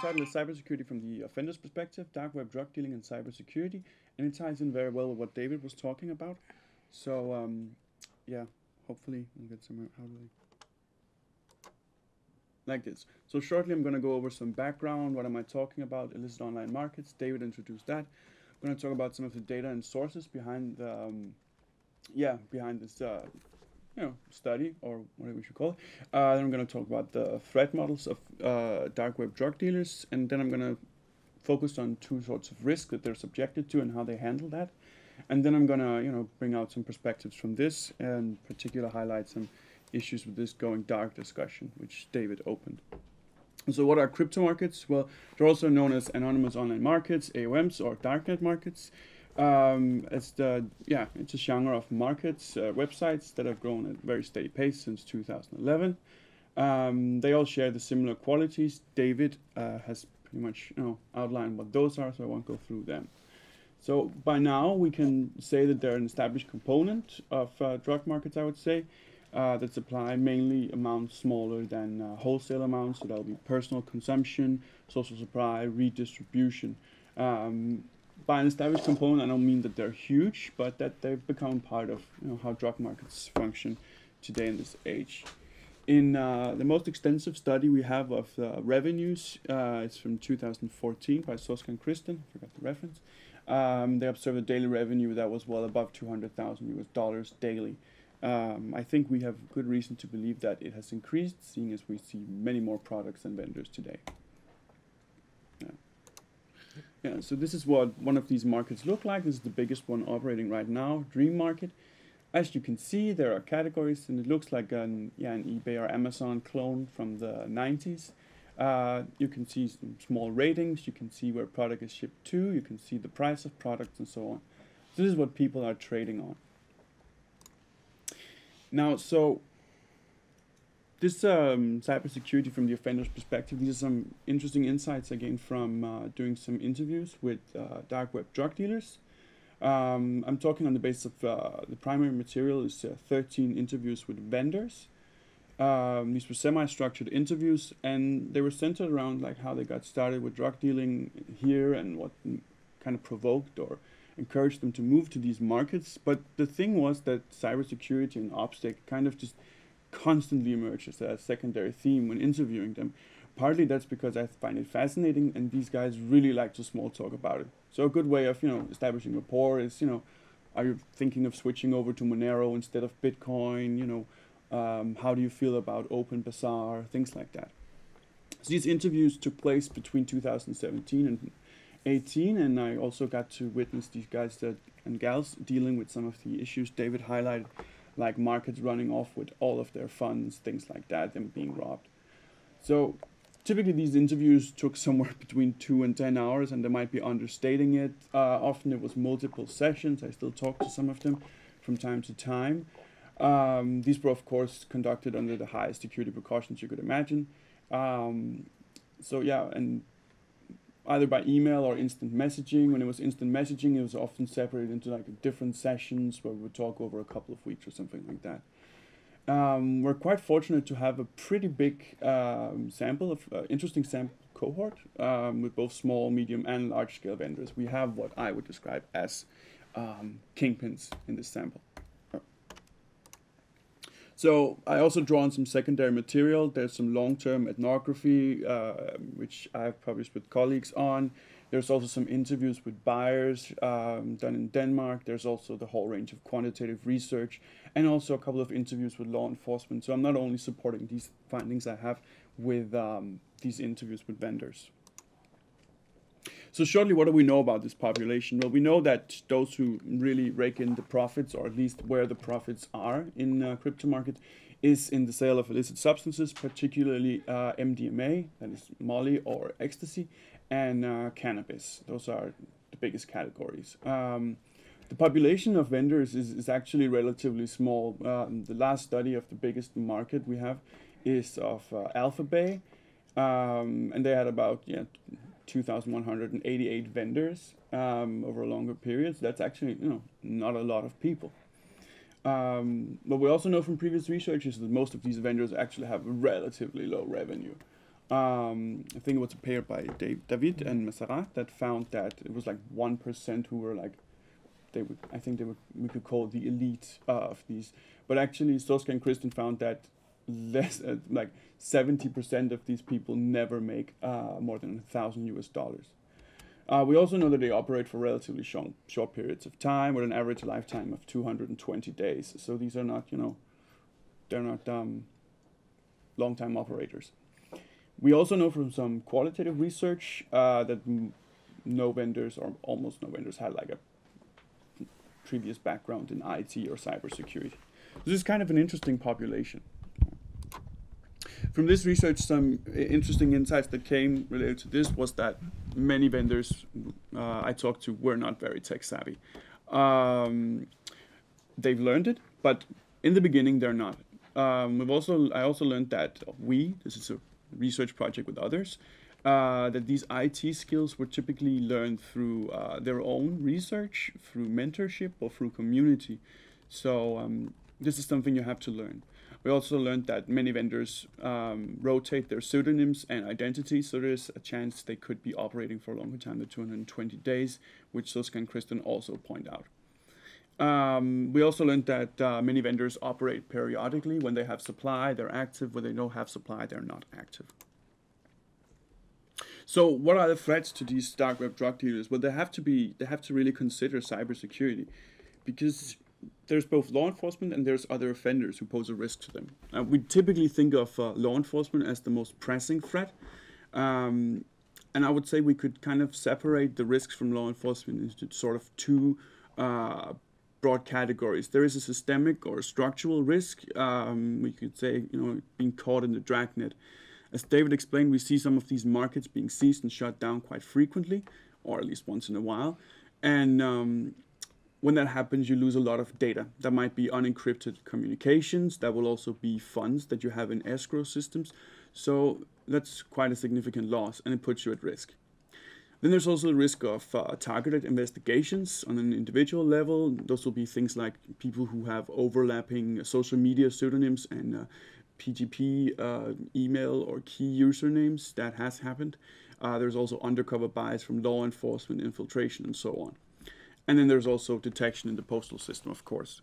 title is Cybersecurity from the Offender's Perspective, Darkweb Drug Dealing and Cybersecurity, and it ties in very well with what David was talking about. So, yeah, hopefully we'll get somewhere. How do we... Like this. So shortly I'm going to go over some background, what am I talking about, illicit online markets. David introduced that. I'm going to talk about some of the data and sources behind the, behind this study, or whatever we should call it. Then I'm going to talk about the threat models of dark web drug dealers, and then I'm going to focus on two sorts of risk that they're subjected to and how they handle that. And then I'm going to, bring out some perspectives from this, and particular highlight some issues with this going dark discussion, which David opened. So what are crypto markets? Well, they're also known as anonymous online markets, AOMs, or darknet markets. It's a genre of markets, websites that have grown at a very steady pace since 2011. They all share the similar qualities. David has pretty much outlined what those are, so I won't go through them. So by now we can say that they're an established component of drug markets, I would say, that supply mainly amounts smaller than wholesale amounts, so that'll be personal consumption, social supply, redistribution. By an established component, I don't mean that they're huge, but that they've become part of how drug markets function today in this age. In the most extensive study we have of revenues, it's from 2014 by Soska and Kristen, I forgot the reference. They observed a daily revenue that was well above $200,000 daily. I think we have good reason to believe that it has increased, seeing as we see many more products and vendors today. Yeah, so this is what one of these markets look like. This is the biggest one operating right now, Dream Market. As you can see, there are categories, and it looks like an eBay or Amazon clone from the 90s. You can see some small ratings, you can see where product is shipped to, you can see the price of products and so on. This is what people are trading on. Now, so this cybersecurity from the offender's perspective, these are some interesting insights I gained from doing some interviews with dark web drug dealers. I'm talking on the basis of the primary material is 13 interviews with vendors. These were semi-structured interviews, and they were centered around like how they got started with drug dealing here and what kind of provoked or encouraged them to move to these markets. But the thing was that cybersecurity and OPSEC kind of just constantly emerged as a secondary theme when interviewing them. Partly that's because I find it fascinating, and these guys really like to small talk about it. So a good way of establishing rapport is are you thinking of switching over to Monero instead of Bitcoin? How do you feel about Open Bazaar? Things like that. So these interviews took place between 2017 and 18, and I also got to witness these guys and gals dealing with some of the issues David highlighted, like markets running off with all of their funds, things like that, them being robbed. So typically these interviews took somewhere between 2 and 10 hours, and they might be understating it. Often it was multiple sessions. I still talk to some of them from time to time. These were of course conducted under the highest security precautions you could imagine. So yeah, and either by email or instant messaging. When it was instant messaging, it was often separated into like different sessions where we would talk over a couple of weeks or something like that. We're quite fortunate to have a pretty big sample of interesting sample cohort with both small, medium, and large scale vendors. We have what I would describe as kingpins in this sample. So I also drawn some secondary material. There's some long-term ethnography, which I've published with colleagues on. There's also some interviews with buyers done in Denmark. There's also the whole range of quantitative research, and also a couple of interviews with law enforcement. So I'm not only supporting these findings I have with these interviews with vendors. So shortly, what do we know about this population? Well, we know that those who really rake in the profits, or at least where the profits are in crypto market, is in the sale of illicit substances, particularly MDMA, that is Molly or ecstasy, and cannabis. Those are the biggest categories. The population of vendors is actually relatively small. The last study of the biggest market we have is of Alphabay, and they had about 2,188 vendors over a longer period. So that's actually not a lot of people. But we also know from previous research is that most of these vendors actually have relatively low revenue. I think it was a pair by David and Masarat that found that it was like 1% who were like, we could call the elite of these. But actually, Soska and Kristen found that like 70% of these people never make more than $1,000 US. We also know that they operate for relatively short periods of time with an average lifetime of 220 days. So these are not, they're not long-time operators. We also know from some qualitative research that no vendors, or almost no vendors, had like a previous background in IT or cybersecurity. This is kind of an interesting population. From this research, some interesting insights that came related to this was that many vendors I talked to were not very tech savvy. They've learned it, but in the beginning they're not. I also learned that this is a research project with others, that these IT skills were typically learned through their own research, through mentorship, or through community. So this is something you have to learn. We also learned that many vendors rotate their pseudonyms and identities, so there's a chance they could be operating for a longer time than 220 days, which Soska and Kristen also point out. We also learned that many vendors operate periodically. When they have supply, they're active. When they don't have supply, they're not active. So what are the threats to these dark web drug dealers? Well, they have to really consider cybersecurity, because there's both law enforcement and there's other offenders who pose a risk to them. We typically think of law enforcement as the most pressing threat. And I would say we could kind of separate the risks from law enforcement into sort of two broad categories. There is a systemic or structural risk. We could say, being caught in the dragnet. As David explained, we see some of these markets being seized and shut down quite frequently, or at least once in a while. And when that happens, you lose a lot of data. That might be unencrypted communications. That will also be funds that you have in escrow systems. So that's quite a significant loss, and it puts you at risk. Then there's also the risk of targeted investigations on an individual level. Those will be things like people who have overlapping social media pseudonyms and PGP email or key usernames. That has happened. There's also undercover buys from law enforcement, infiltration, and so on. And then there's also detection in the postal system, of course.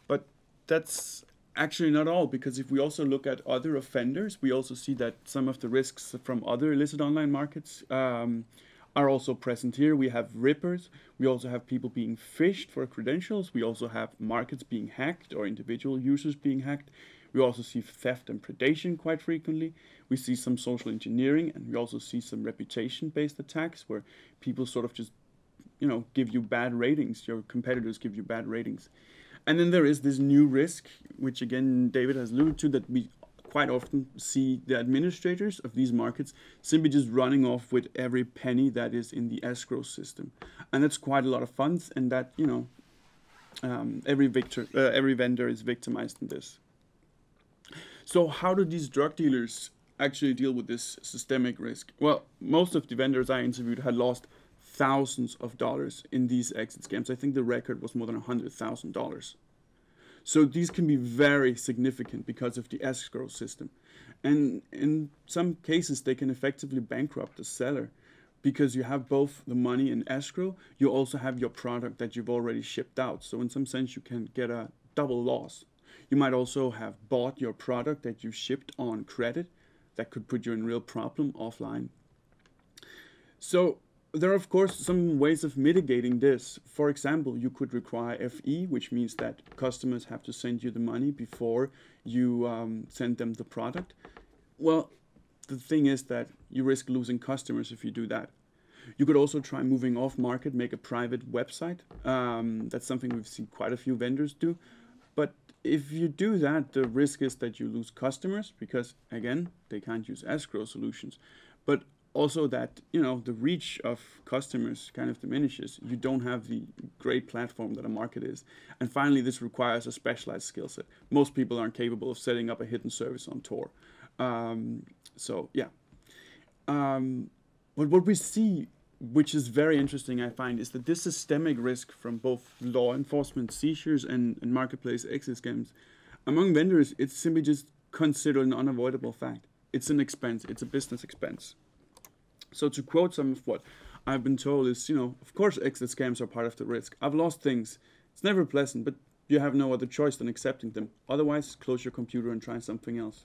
But that's actually not all, because if we also look at other offenders, we also see that some of the risks from other illicit online markets are also present here. We have rippers. We also have people being phished for credentials. We also have markets being hacked or individual users being hacked. We also see theft and predation quite frequently. We see some social engineering, and we also see some reputation-based attacks where people sort of just give you bad ratings. Your competitors give you bad ratings. And then there is this new risk, which again David has alluded to, that we quite often see the administrators of these markets simply just running off with every penny that is in the escrow system. And that's quite a lot of funds, and that, every vendor is victimized in this. So how do these drug dealers actually deal with this systemic risk? Well, most of the vendors I interviewed had lost thousands of dollars in these exit scams. I think the record was more than $100,000. So these can be very significant because of the escrow system. And in some cases, they can effectively bankrupt the seller, because you have both the money in escrow, you also have your product that you've already shipped out. So in some sense, you can get a double loss. You might also have bought your product that you shipped on credit. That could put you in real problem offline. So there are, of course, some ways of mitigating this. For example, you could require FE, which means that customers have to send you the money before you send them the product. Well, the thing is that you risk losing customers if you do that. You could also try moving off market, make a private website. That's something we've seen quite a few vendors do. But if you do that, the risk is that you lose customers because, again, they can't use escrow solutions. But also that, the reach of customers kind of diminishes. You don't have the great platform that a market is. And finally, this requires a specialized skill set. Most people aren't capable of setting up a hidden service on Tor. But what we see, which is very interesting, I find, is that this systemic risk from both law enforcement seizures and marketplace exit scams, among vendors, it's simply just considered an unavoidable fact. it's an expense. It's a business expense. So to quote some of what I've been told is, of course exit scams are part of the risk. I've lost things. It's never pleasant, but you have no other choice than accepting them. Otherwise, close your computer and try something else.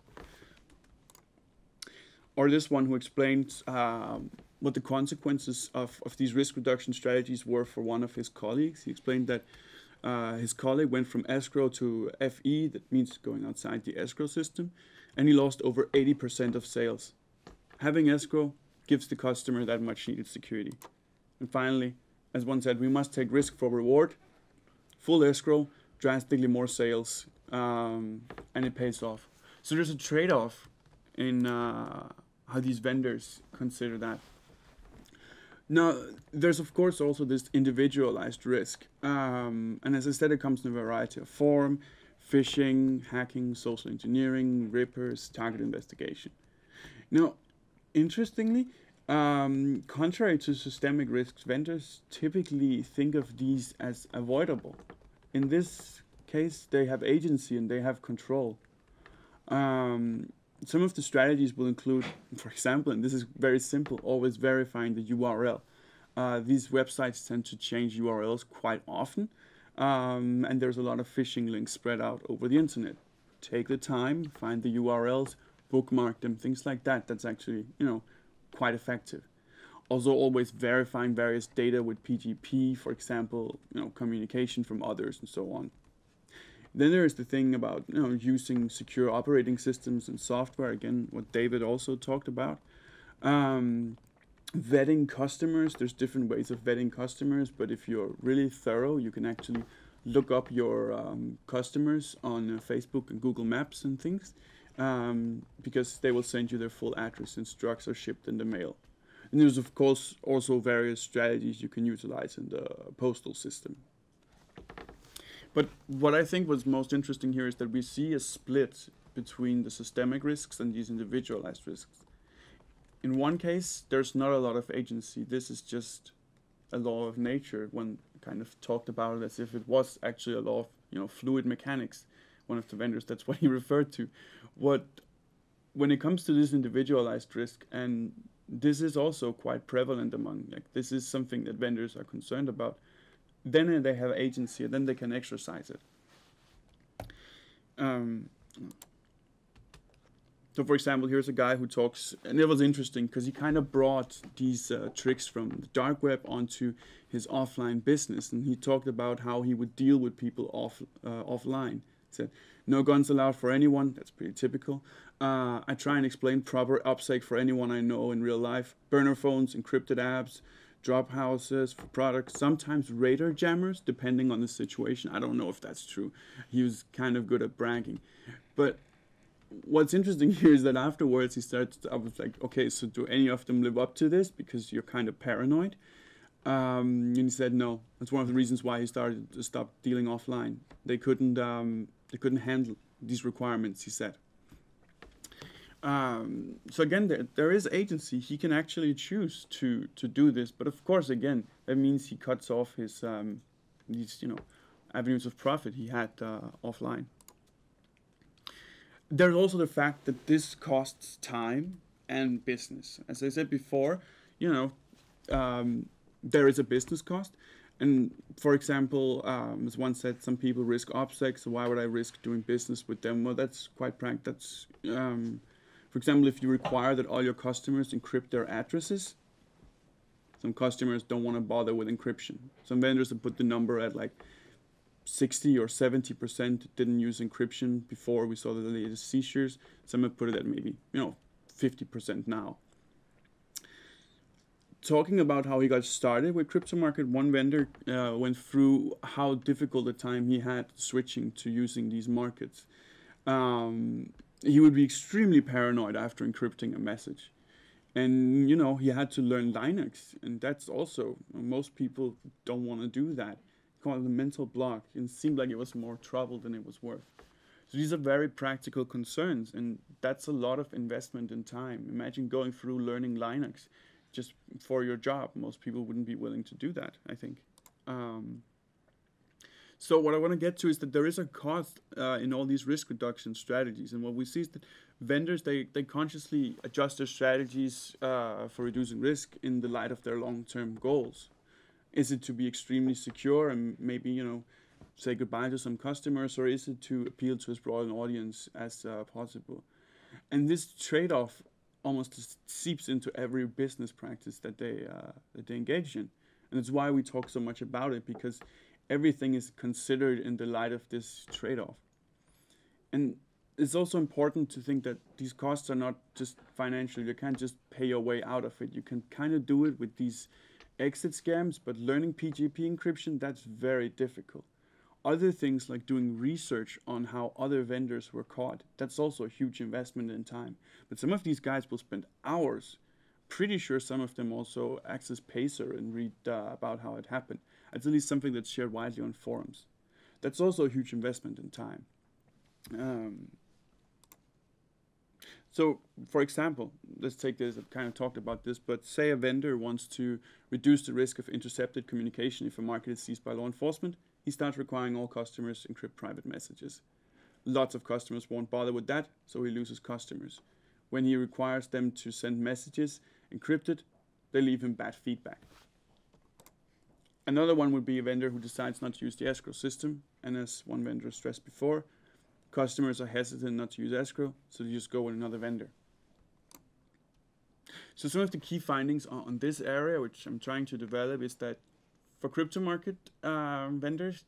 Or this one who explained what the consequences of these risk reduction strategies were for one of his colleagues. He explained that his colleague went from escrow to FE, that means going outside the escrow system, and he lost over 80% of sales. Having escrow gives the customer that much needed security. And finally, as one said, we must take risk for reward. Full escrow, drastically more sales, and it pays off. So there's a trade-off in how these vendors consider that. Now, there's of course also this individualized risk. And as I said, it comes in a variety of form: phishing, hacking, social engineering, rippers, target investigation. Now, interestingly, contrary to systemic risks, vendors typically think of these as avoidable. In this case, they have agency and they have control. Some of the strategies will include, for example, and this is very simple, always verifying the URL. These websites tend to change URLs quite often, and there's a lot of phishing links spread out over the internet. Take the time, find the URLs, bookmark them, things like that. That's actually, quite effective. Also, always verifying various data with PGP, for example, communication from others and so on. Then there is the thing about using secure operating systems and software. Again, what David also talked about. Vetting customers. There's different ways of vetting customers, but if you're really thorough, you can actually look up your customers on Facebook and Google Maps and things, because they will send you their full address and drugs are shipped in the mail. And there's of course also various strategies you can utilize in the postal system. But what I think was most interesting here is that we see a split between the systemic risks and these individualized risks. In one case, there's not a lot of agency. This is just a law of nature. One kind of talked about it as if it was actually a law of, fluid mechanics. One of the vendors, that's what he referred to. When it comes to this individualized risk, and this is also quite prevalent among, this is something that vendors are concerned about, then they have agency, and then they can exercise it. So for example, here's a guy who talks, and it was interesting because he kind of brought these tricks from the dark web onto his offline business, and he talked about how he would deal with people offline. He said, no guns allowed for anyone. That's pretty typical. I try and explain proper OPSEC for anyone I know in real life. Burner phones, encrypted apps, drop houses for products, sometimes radar jammers, depending on the situation. I don't know if that's true. He was kind of good at bragging. But what's interesting here is that afterwards I was like, okay, so do any of them live up to this? Because you're kind of paranoid. And he said no. That's one of the reasons why he started to stop dealing offline. They couldn't handle these requirements, he said. So again, there is agency. He can actually choose to do this, but of course, again, that means he cuts off his these avenues of profit he had offline. There's also the fact that this costs time and business. As I said before, there is a business cost. And for example, as one said, some people risk OPSEC, so why would I risk doing business with them? Well, that's quite practical. That's, for example, if you require that all your customers encrypt their addresses, some customers don't want to bother with encryption. Some vendors have put the number at like 60 or 70% didn't use encryption before we saw the latest seizures. Some have put it at maybe 50% now. Talking about how he got started with cryptomarket, one vendor went through how difficult a time he had switching to using these markets. He would be extremely paranoid after encrypting a message. And, he had to learn Linux. And that's also, most people don't want to do that. Called it a mental block. It seemed like it was more trouble than it was worth. So these are very practical concerns. And that's a lot of investment in time. Imagine going through learning Linux just for your job. Most people wouldn't be willing to do that, I think. So what I want to get to is that there is a cost in all these risk reduction strategies, and what we see is that vendors they consciously adjust their strategies for reducing risk in the light of their long-term goals. Is it to be extremely secure and maybe say goodbye to some customers, or is it to appeal to as broad an audience as possible? And this trade-off almost seeps into every business practice that they engage in, and it's why we talk so much about it, because everything is considered in the light of this trade-off. And it's also important to think that these costs are not just financial. You can't just pay your way out of it. You can kind of do it with these exit scams, but learning PGP encryption, that's very difficult. Other things like doing research on how other vendors were caught, that's also a huge investment in time. But some of these guys will spend hours. Pretty sure some of them also access Pacer and read about how it happened. It's at least something that's shared widely on forums. That's also a huge investment in time. So, for example, let's take this, I've kind of talked about this, but say a vendor wants to reduce the risk of intercepted communication if a market is seized by law enforcement. He starts requiring all customers encrypt private messages. Lots of customers won't bother with that, so he loses customers. When he requires them to send messages encrypted, they leave him bad feedback. Another one would be a vendor who decides not to use the escrow system, and as one vendor stressed before, customers are hesitant not to use escrow, so they just go with another vendor. So some of the key findings on this area, which I'm trying to develop, is that for crypto market vendors,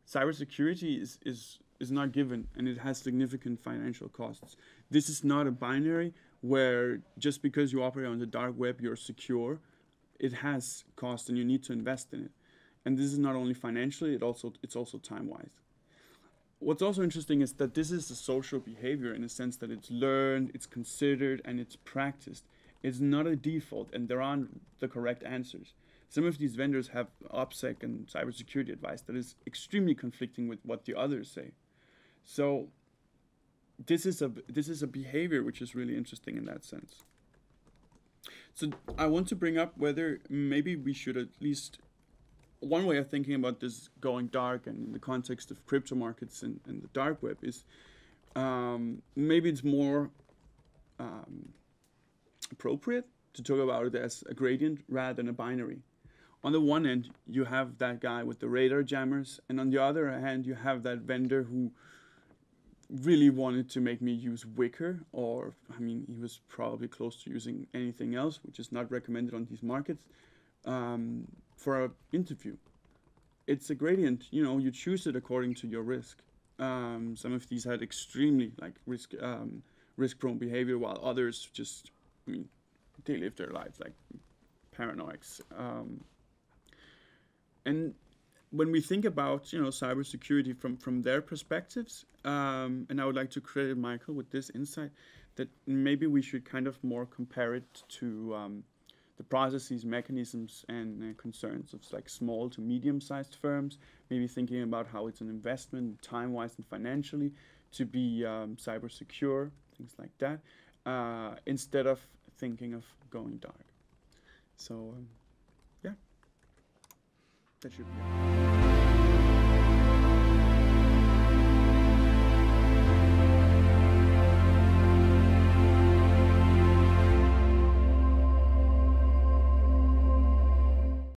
cybersecurity is not given, and it has significant financial costs. This is not a binary where just because you operate on the dark web, you're secure. It has cost, and you need to invest in it. And this is not only financially, it's also time-wise. What's also interesting is that this is a social behavior in the sense that it's learned, it's considered, and it's practiced. It's not a default, and there aren't the correct answers. Some of these vendors have OPSEC and cybersecurity advice that is extremely conflicting with what the others say. So this is a behavior which is really interesting in that sense. So I want to bring up whether maybe we should at least, one way of thinking about this going dark and in the context of crypto markets and the dark web is maybe it's more appropriate to talk about it as a gradient rather than a binary. On the one end, you have that guy with the radar jammers, and on the other hand, you have that vendor who really wanted to make me use Wicker, or I mean, he was probably close to using anything else, which is not recommended on these markets, for an interview. It's a gradient, you choose it according to your risk. Some of these had extremely risk-prone behavior, while others just, they live their lives like paranoics. And when we think about, cybersecurity from their perspectives, and I would like to credit Michael with this insight, that maybe we should kind of more compare it to the processes, mechanisms, and concerns of like small to medium-sized firms, maybe thinking about how it's an investment, time-wise and financially, to be cyber secure, things like that, instead of thinking of going dark. So, yeah, that should be it.